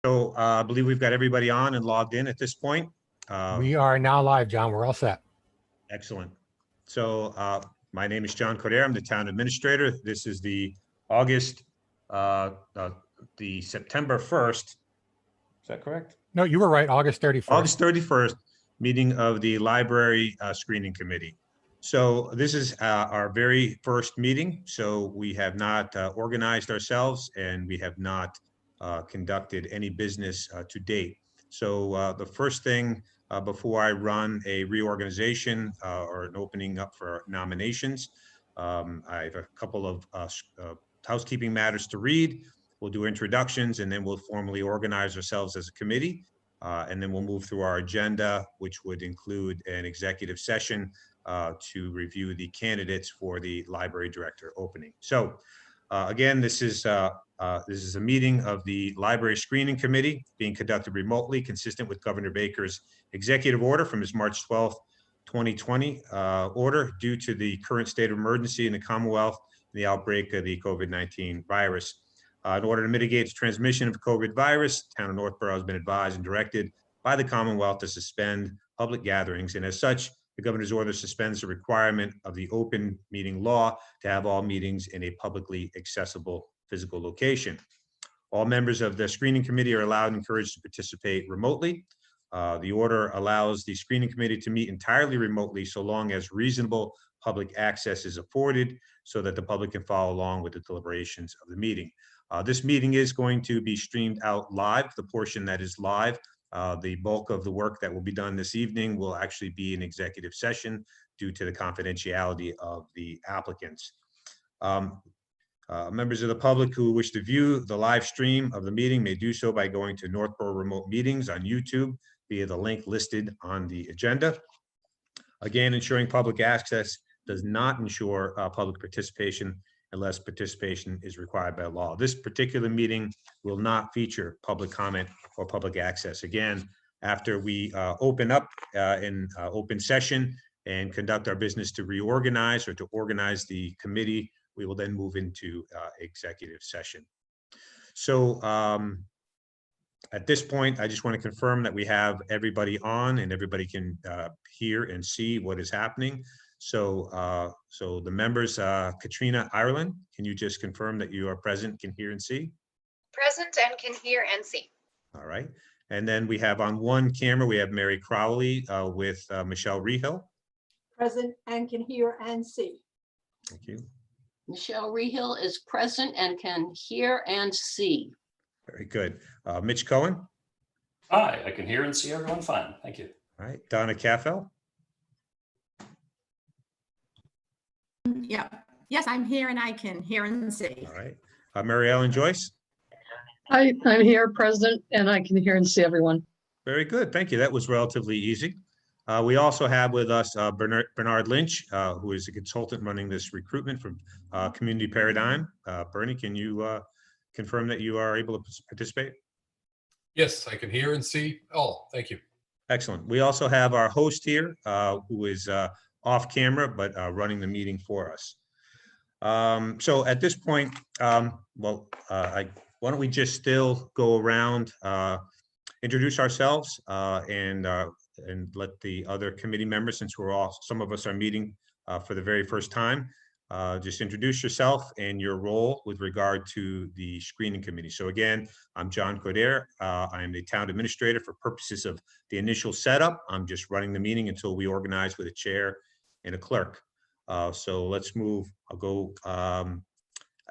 So I believe we've got everybody on and logged in at this point. We are now live, John. We're all set. Excellent. So my name is John Codere. I'm the town administrator. This is the August, the September 1st. Is that correct? No, you were right. August 31st. August 31st meeting of the library screening committee. So this is our very first meeting. So we have not organized ourselves and we have not conducted any business to date. So the first thing before I run a reorganization or an opening up for nominations, I have a couple of housekeeping matters to read. We'll do introductions and then we'll formally organize ourselves as a committee. And then we'll move through our agenda, which would include an executive session to review the candidates for the library director opening. So again, this is a meeting of the library screening committee being conducted remotely, consistent with Governor Baker's executive order from his March 12th, 2020 order due to the current state of emergency in the Commonwealth and the outbreak of the COVID-19 virus. In order to mitigate the transmission of COVID virus, the town of Northborough has been advised and directed by the Commonwealth to suspend public gatherings. And as such, the governor's order suspends the requirement of the open meeting law to have all meetings in a publicly accessible physical location. All members of the screening committee are allowed and encouraged to participate remotely. The order allows the screening committee to meet entirely remotely so long as reasonable public access is afforded so that the public can follow along with the deliberations of the meeting. This meeting is going to be streamed out live, the portion that is live. The bulk of the work that will be done this evening will actually be an executive session due to the confidentiality of the applicants. Members of the public who wish to view the live stream of the meeting may do so by going to Northborough Remote Meetings on YouTube via the link listed on the agenda. Again, ensuring public access does not ensure public participation unless participation is required by law. This particular meeting will not feature public comment or public access. Again, after we open up in open session and conduct our business to reorganize or to organize the committee, we will then move into executive session. So at this point, I just want to confirm that we have everybody on and everybody can hear and see what is happening. So so the members, Katrina Ireland, can you just confirm that you are present, can hear and see? Present and can hear and see. All right. And then we have on one camera, we have Mary Crowley with Michelle Rehill. Present and can hear and see. Thank you. Michelle Rehill is present and can hear and see. Very good. Mitch Cohen. Hi, I can hear and see everyone fine. Thank you. All right. Donna Caffell. Yeah. Yes, I'm here and I can hear and see. All right. Mary Ellen Joyce. I'm here, present, and I can hear and see everyone. Very good. Thank you. That was relatively easy. We also have with us Bernard Lynch, who is a consultant running this recruitment from Community Paradigm. Bernie, can you confirm that you are able to participate? Yes, I can hear and see all. Thank you. Excellent. We also have our host here, who is off camera, but running the meeting for us. So at this point, why don't we just still go around, introduce ourselves, and let the other committee members, since some of us are meeting for the very first time, just introduce yourself and your role with regard to the screening committee. So again, I'm John Codere. I am the town administrator for purposes of the initial setup. I'm just running the meeting until we organize with a chair and a clerk. So let's move. I'll go.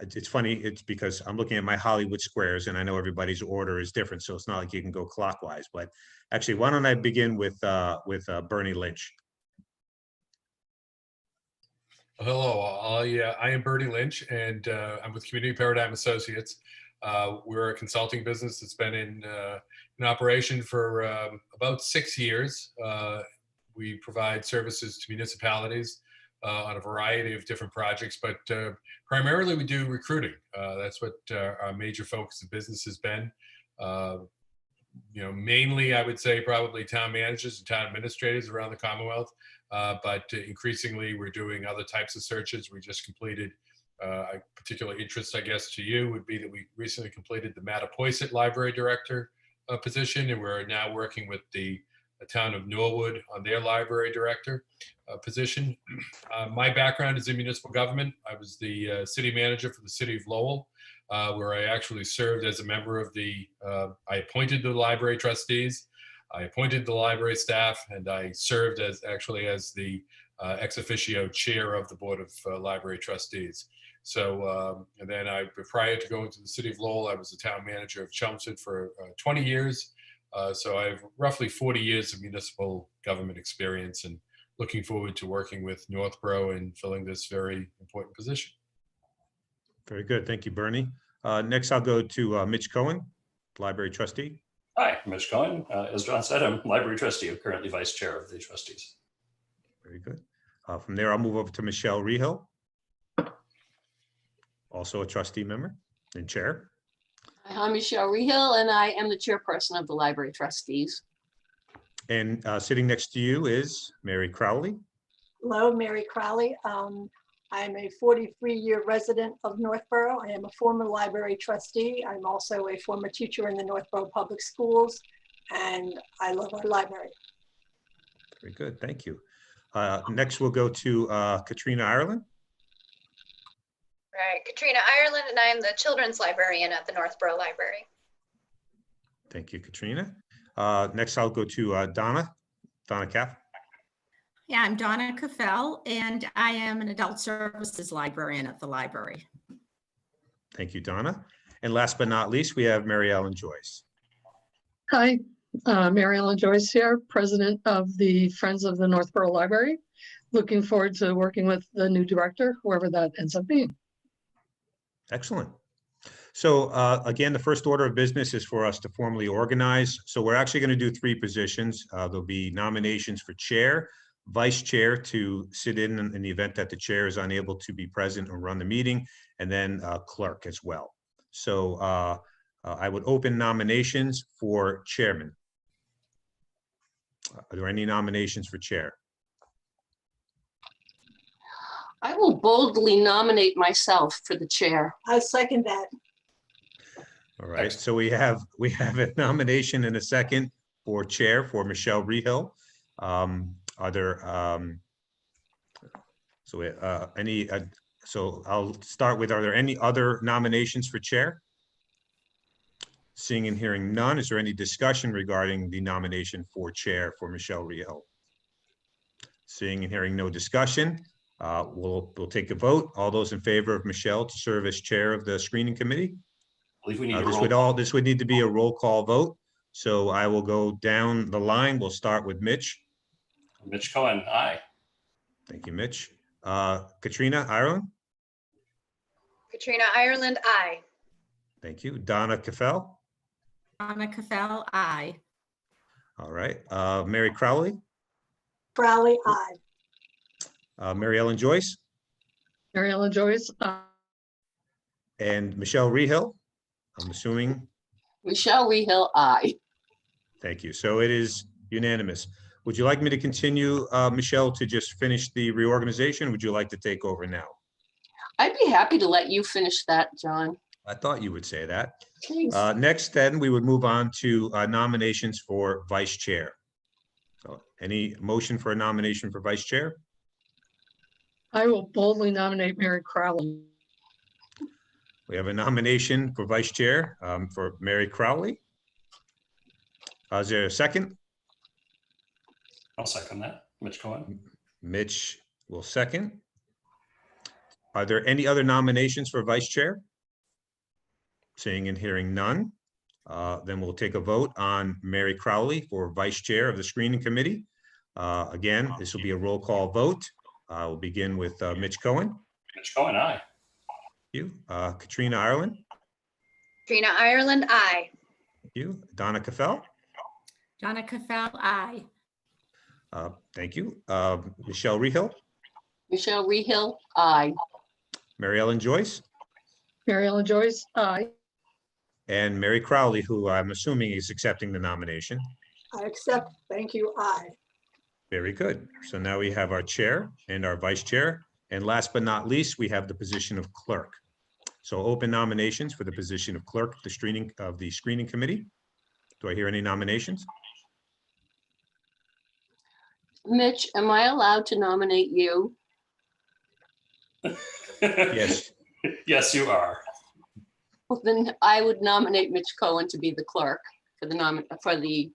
It's funny, it's because I'm looking at my Hollywood squares and I know everybody's order is different, so it's not like you can go clockwise. But actually, why don't I begin with Bernie Lynch? Hello, I am Bernie Lynch, and I'm with Community Paradigm Associates. We're a consulting business that's been in operation for about 6 years. We provide services to municipalities on a variety of different projects, but primarily we do recruiting. That's what our major focus of business has been. Mainly I would say probably town managers and town administrators around the Commonwealth, but increasingly we're doing other types of searches. We just completed, a particular interest, I guess, to you would be that we recently completed the Mattapoisett Library Director position, and we're now working with the town of Norwood on their library director position. My background is in municipal government. I was the city manager for the city of Lowell, where I actually served as a member of I appointed the library trustees, I appointed the library staff, and I served as the ex officio chair of the Board of Library Trustees. So, and then prior to going to the city of Lowell, I was the town manager of Chelmsford for 20 years. So I have roughly 40 years of municipal government experience, and looking forward to working with Northborough and filling this very important position. Very good. Thank you, Bernie. Next, I'll go to Mitch Cohen, library trustee. Hi, I'm Mitch Cohen. As John said, I'm library trustee, currently vice chair of the trustees. Very good. From there, I'll move over to Michelle Rehill, also a trustee member and chair. I'm Michelle Rehill, and I am the chairperson of the library trustees. And sitting next to you is Mary Crowley. Hello, Mary Crowley. I'm a 43-year resident of Northborough. I am a former library trustee. I'm also a former teacher in the Northborough Public Schools, and I love our library. Very good. Thank you. Next, we'll go to Katrina Ireland. All right, Katrina Ireland, and I am the children's librarian at the Northborough Library. Thank you, Katrina. Next, I'll go to Donna Caff. Yeah, I'm Donna Caffell, and I am an adult services librarian at the library. Thank you, Donna. And last but not least, we have Mary Ellen Joyce. Hi, Mary Ellen Joyce here, president of the Friends of the Northborough Library. Looking forward to working with the new director, whoever that ends up being. Excellent. So again, the first order of business is for us to formally organize. So we're actually going to do 3 positions. There'll be nominations for chair, vice chair to sit in the event that the chair is unable to be present or run the meeting, and then clerk as well. So I would open nominations for chairman. Are there any nominations for chair? I will boldly nominate myself for the chair. I second that. All right, so we have a nomination and a second for chair for Michelle Rehill. Are there so I'll start with, are there any other nominations for chair? Seeing and hearing none, is there any discussion regarding the nomination for chair for Michelle Rehill? Seeing and hearing no discussion, we'll take a vote. All those in favor of Michelle to serve as chair of the screening committee? I believe we need a This would need to be a roll call vote. So I will go down the line. We'll start with Mitch. Mitch Cohen, aye. Thank you, Mitch. Katrina Ireland. Katrina Ireland, aye. Thank you. Donna Caffell. Donna Caffell, aye. All right. Mary Crowley. Crowley, aye. Mary Ellen Joyce. Mary Ellen Joyce, And Michelle Rehill. I'm assuming. Michelle Rehill, aye. Thank you. So it is unanimous. Would you like me to continue, Michelle, to just finish the reorganization? Would you like to take over now? I'd be happy to let you finish that, John. I thought you would say that. Thanks. Next, then, we would move on to nominations for vice chair. So any motion for a nomination for vice chair? I will boldly nominate Mary Crowley. We have a nomination for vice chair for Mary Crowley. Is there a second? I'll second that. Mitch Cohen. Mitch will second. Are there any other nominations for vice chair? Seeing and hearing none, then we'll take a vote on Mary Crowley for vice chair of the screening committee. Again, this will be a roll call vote. We'll begin with Mitch Cohen. Mitch Cohen, aye. Thank you. Katrina Ireland. Katrina Ireland, aye. Thank you. Donna Caffell. Donna Caffell, aye. Thank you. Michelle Rehill. Michelle Rehill, aye. Mary Ellen Joyce. Mary Ellen Joyce, aye. And Mary Crowley, who I'm assuming is accepting the nomination. I accept. Thank you, aye. Very good. So now we have our chair and our vice chair. And last but not least, we have the position of clerk. So open nominations for the position of clerk of the screening committee. Do I hear any nominations? Mitch, am I allowed to nominate you? Yes. Yes, you are. Well, then I would nominate Mitch Cohen to be the clerk for the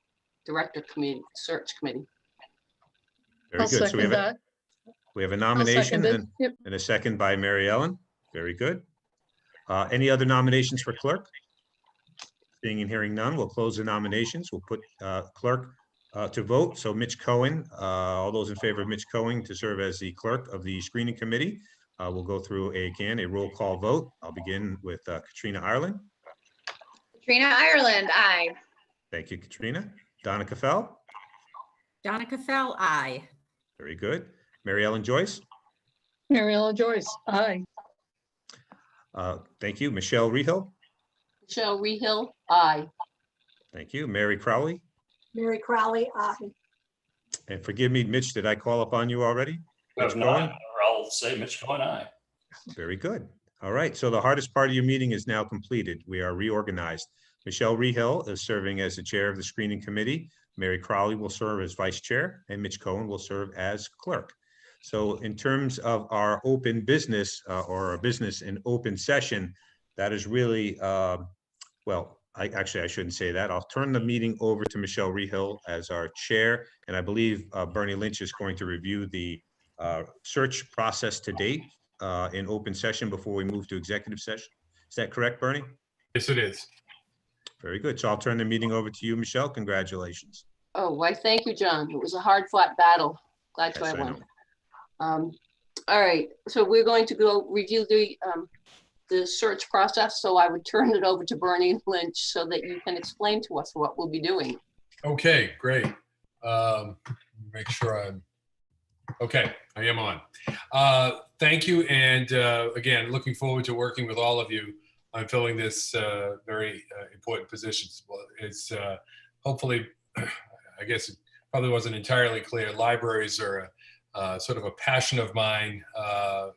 director committee, search committee. Very I'll good. So second that. we have a I'll nomination second it. and Yep. and a second by Mary Ellen. Very good. Any other nominations for clerk? Seeing and hearing none, we'll close the nominations. We'll put clerk to vote. So Mitch Cohen, all those in favor of Mitch Cohen to serve as the clerk of the screening committee, we'll go through a roll call vote. I'll begin with Katrina Ireland. Katrina Ireland, aye. Thank you, Katrina. Donna Caffell. Donna Caffell, aye. Very good. Mary Ellen Joyce. Mary Ellen Joyce, aye. Thank you. Michelle Rehill. Michelle Rehill, aye. Thank you. Mary Crowley. Mary Crowley, aye. And forgive me, Mitch, did I call upon you already? You have Mitch not, Cohen? or I'll say Mitch Cohen, aye. Very good. All right. So the hardest part of your meeting is now completed. We are reorganized. Michelle Rehill is serving as the chair of the screening committee. Mary Crowley will serve as vice chair and Mitch Cohen will serve as clerk. So in terms of our open business or our business in open session, that is really, well, I shouldn't say that. I'll turn the meeting over to Michelle Rehill as our chair. And I believe Bernie Lynch is going to review the search process to date in open session before we move to executive session. Is that correct, Bernie? Yes, it is. Very good. So I'll turn the meeting over to you, Michelle. Congratulations. Oh, why, thank you, John. It was a hard fought battle. Glad to Yes, have I won. know. All right, so we're going to go review the search process. So I would turn it over to Bernie Lynch so that you can explain to us what we'll be doing. Okay, great. Make sure I'm, okay, I am on. Thank you. And again, looking forward to working with all of you on filling this very important positions. Well, it's hopefully, I guess it probably wasn't entirely clear. Libraries are sort of a passion of mine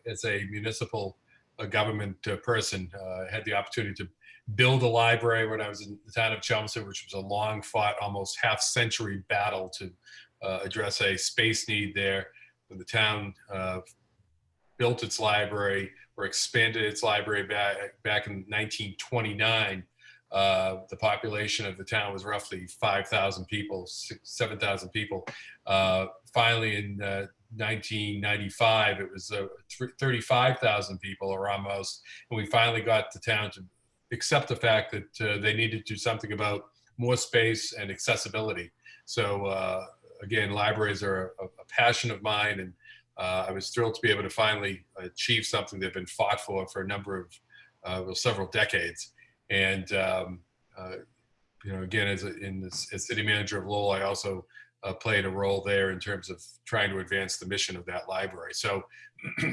as a municipal government person. I had the opportunity to build a library when I was in the town of Chelmsford, which was a long fought, almost half-century battle to address a space need there. When the town built its library or expanded its library back in 1929, the population of the town was roughly 5,000 people, 7,000 people. Finally, in 1995, it was 35,000 people or almost, and we finally got the town to accept the fact that they needed to do something about more space and accessibility. So again, libraries are a passion of mine, and I was thrilled to be able to finally achieve something they've been fought for a number of, well, several decades. And you know, again, as city manager of Lowell, I also played a role there in terms of trying to advance the mission of that library. So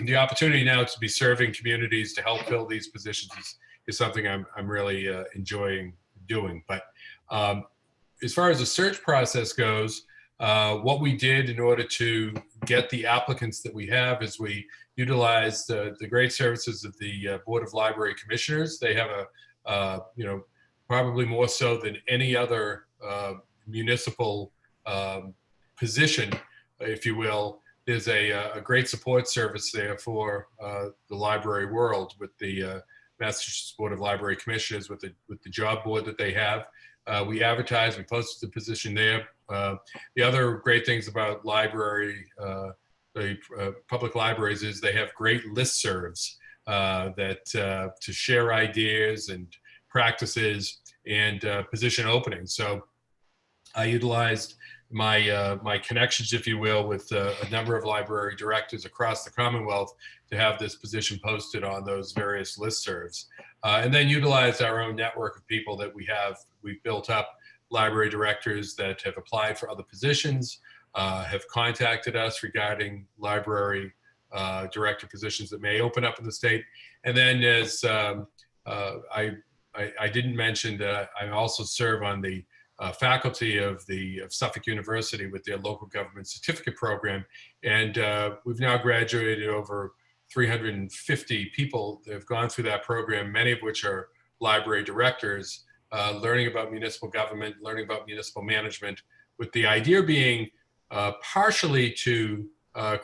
the opportunity now to be serving communities to help fill these positions is something I'm really enjoying doing. But as far as the search process goes, what we did in order to get the applicants that we have is we utilized the great services of the Board of Library Commissioners. They have you know, probably more so than any other municipal position, if you will. There's a great support service there for the library world with the Massachusetts Board of Library Commissioners, with the job board that they have. We advertised, we posted the position there. The other great things about library, the public libraries, is they have great listservs that to share ideas and practices and position openings. So I utilized my connections, if you will, with a number of library directors across the Commonwealth to have this position posted on those various listservs. And then utilized our own network of people that we've built up, library directors that have applied for other positions, have contacted us regarding library director positions that may open up in the state. And then as I didn't mention that I also serve on the faculty of Suffolk University with their local government certificate program. And we've now graduated over 350 people that have gone through that program, many of which are library directors learning about municipal government, learning about municipal management, with the idea being partially to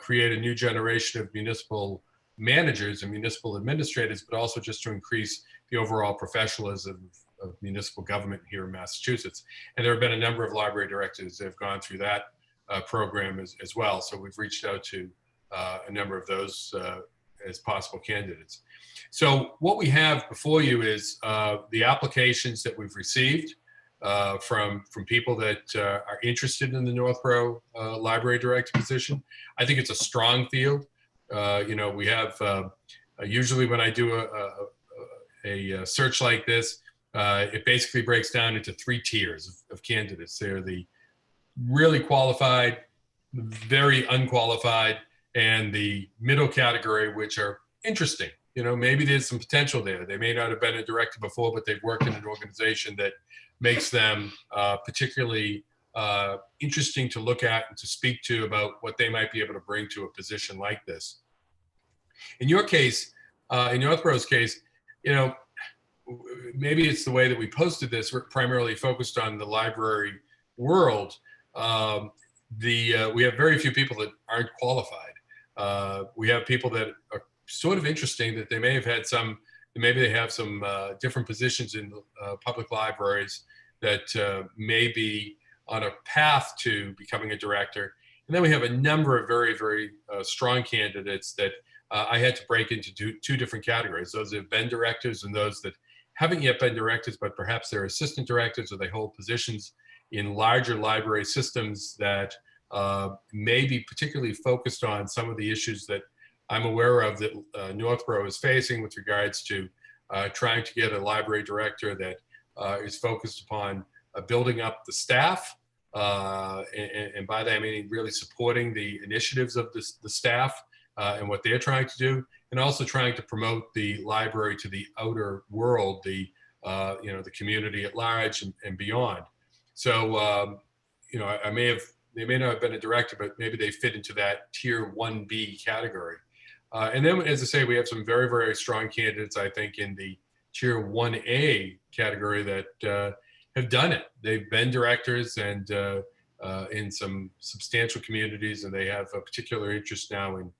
create a new generation of municipal managers and municipal administrators, but also just to increase the overall professionalism of municipal government here in Massachusetts. And there have been a number of library directors that have gone through that program as well. So we've reached out to a number of those as possible candidates. So what we have before you is the applications that we've received from people that are interested in the Northborough Library Director position. I think it's a strong field. You know, we have, usually when I do a search like this, it basically breaks down into 3 tiers of candidates. They're the really qualified, very unqualified, and the middle category, which are interesting. You know, maybe there's some potential there. They may not have been a director before, but they've worked in an organization that makes them particularly interesting to look at and to speak to about what they might be able to bring to a position like this. In your case, in Northborough's case, you know, maybe it's the way that we posted this. We're primarily focused on the library world. We have very few people that aren't qualified. We have people that are sort of interesting, that they may have had some, maybe they have some different positions in public libraries that may be on a path to becoming a director. And then we have a number of very, very strong candidates that I had to break into two different categories. Those that have been directors and those that haven't yet been directors, but perhaps they're assistant directors or they hold positions in larger library systems that may be particularly focused on some of the issues that I'm aware of that Northborough is facing with regards to trying to get a library director that is focused upon building up the staff. And by that I mean really supporting the initiatives of the staff and what they're trying to do, and also trying to promote the library to the outer world, the you know, the community at large and beyond. So you know, they may not have been a director, but maybe they fit into that tier 1B category. And then, as I say, we have some very, very strong candidates, I think, in the tier 1A category that have done it. They've been directors and in some substantial communities, and they have a particular interest now in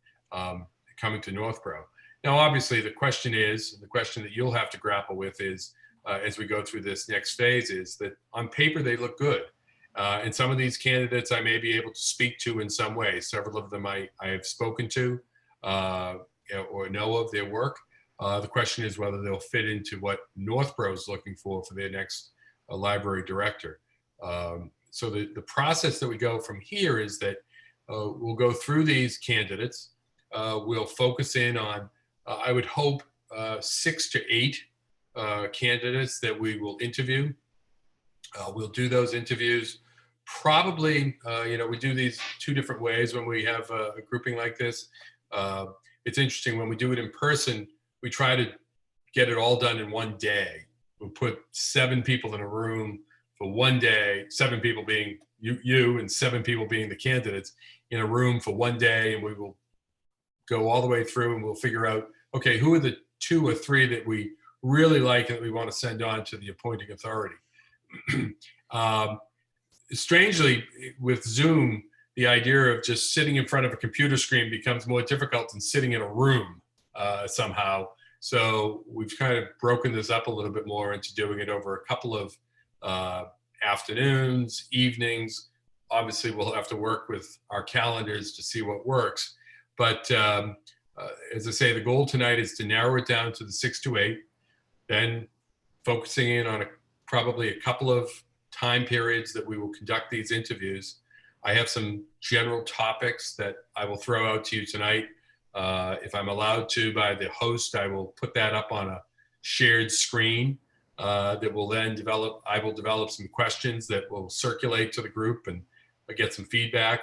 coming to Northborough. Now, obviously, the question that you'll have to grapple with is, as we go through this next phase, is that on paper, they look good. And some of these candidates I may be able to speak to in some way. Several of them I have spoken to or know of their work. The question is whether they'll fit into what Northborough is looking for their next library director. So the process that we go from here is that we'll go through these candidates. We'll focus in on, I would hope, 6 to 8 candidates that we will interview. We'll do those interviews probably, you know, we do these 2 different ways when we have a grouping like this. It's interesting, when we do it in person, we try to get it all done in one day. We'll put 7 people in a room for one day, 7 people being you and 7 people being the candidates in a room for one day, and we will go all the way through and we'll figure out, okay, who are the 2 or 3 that we really like and that we want to send on to the appointing authority. Strangely, with Zoom, the idea of just sitting in front of a computer screen becomes more difficult than sitting in a room somehow. So we've kind of broken this up a little bit more into doing it over a couple of afternoons, evenings. Obviously, we'll have to work with our calendars to see what works. But as I say, the goal tonight is to narrow it down to the 6 to 8, then focusing in on probably a couple of time periods that we will conduct these interviews. I have some general topics that I will throw out to you tonight. If I'm allowed to by the host, I will put that up on a shared screen that will then develop. I will develop some questions that will circulate to the group and get some feedback.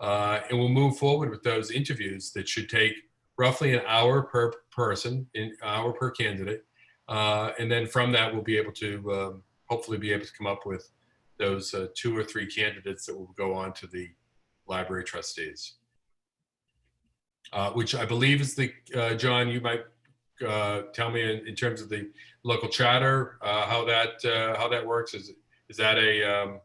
And we'll move forward with those interviews that should take roughly an hour per person, an hour per candidate. And then from that, we'll be able to hopefully be able to come up with those 2 or 3 candidates that will go on to the library trustees. Which I believe is the, John, you might tell me in terms of the local charter, how that works? Is that a,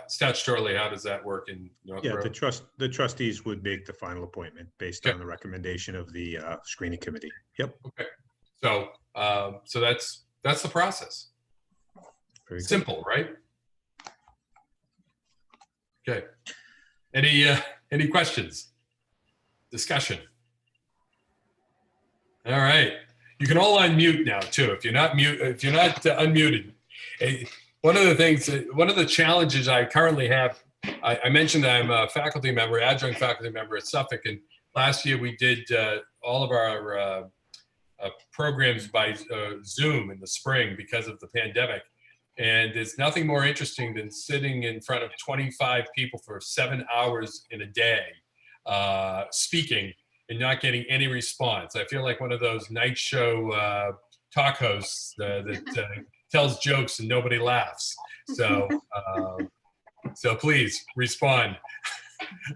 statutorily, how does that work in Yeah, Northborough? the trustees would make the final appointment based on the recommendation of the screening committee. Yep. Okay. So, so that's the process. Very good. Simple, right? Okay. Any questions? Discussion? All right. You can all unmute now too. If you're not unmuted. One of the things, one of the challenges I currently have, I mentioned that I'm a faculty member, adjunct faculty member at Suffolk, and last year we did all of our programs by Zoom in the spring because of the pandemic. And there's nothing more interesting than sitting in front of 25 people for 7 hours in a day, speaking and not getting any response. I feel like one of those night show talk hosts that tells jokes and nobody laughs. So, so please respond.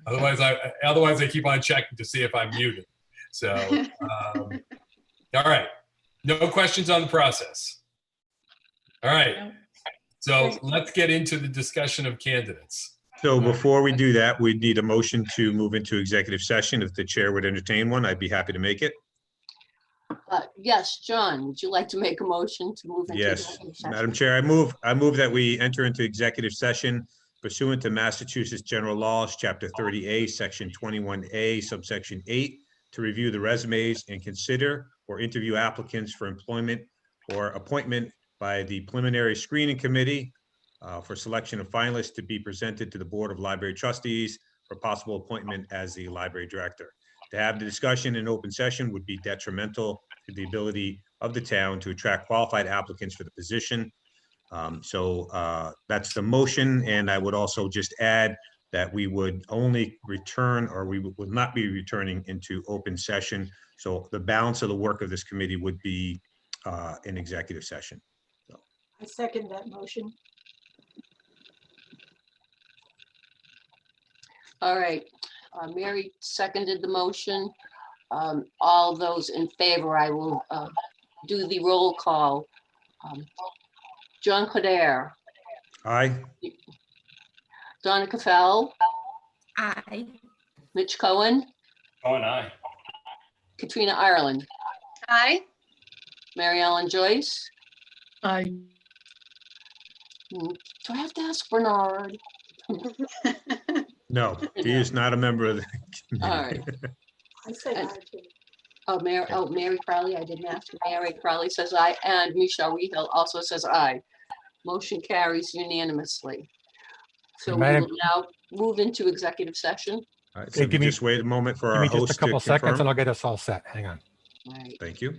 Otherwise I keep on checking to see if I'm muted. So, all right. No questions on the process. All right. So let's get into the discussion of candidates. So before we do that, we'd need a motion to move into executive session. If the chair would entertain one, I'd be happy to make it. Yes, John, would you like to make a motion to move into Yes, executive session? Madam Chair, I move that we enter into executive session pursuant to Massachusetts General Laws, Chapter 30A, Section 21A, subsection 8, to review the resumes and consider or interview applicants for employment or appointment by the preliminary screening committee for selection of finalists to be presented to the Board of Library Trustees for possible appointment as the library director. To have the discussion in open session would be detrimental to the ability of the town to attract qualified applicants for the position. So that's the motion. And I would also just add that we would only return, or we would not be returning into open session. So the balance of the work of this committee would be in executive session. I second that motion. All right, Mary seconded the motion. All those in favor, I will do the roll call. John Coder, Aye. Donna Caffell, Aye. Mitch Cohen, Cohen, aye. Katrina Ireland, Aye. Mary Ellen Joyce. I, Do I have to ask Bernard? No, he is not a member of the committee. All right. I say aye too. Mary Crowley, I didn't ask. Mary Crowley says aye, and Michelle Rehill also says aye. Motion carries unanimously. So we Madam- will now move into executive session. All right, Hey, so give me- just wait a moment for Give our me just a host to couple seconds and confirm. I'll get us all set. Hang on. All right. Thank you.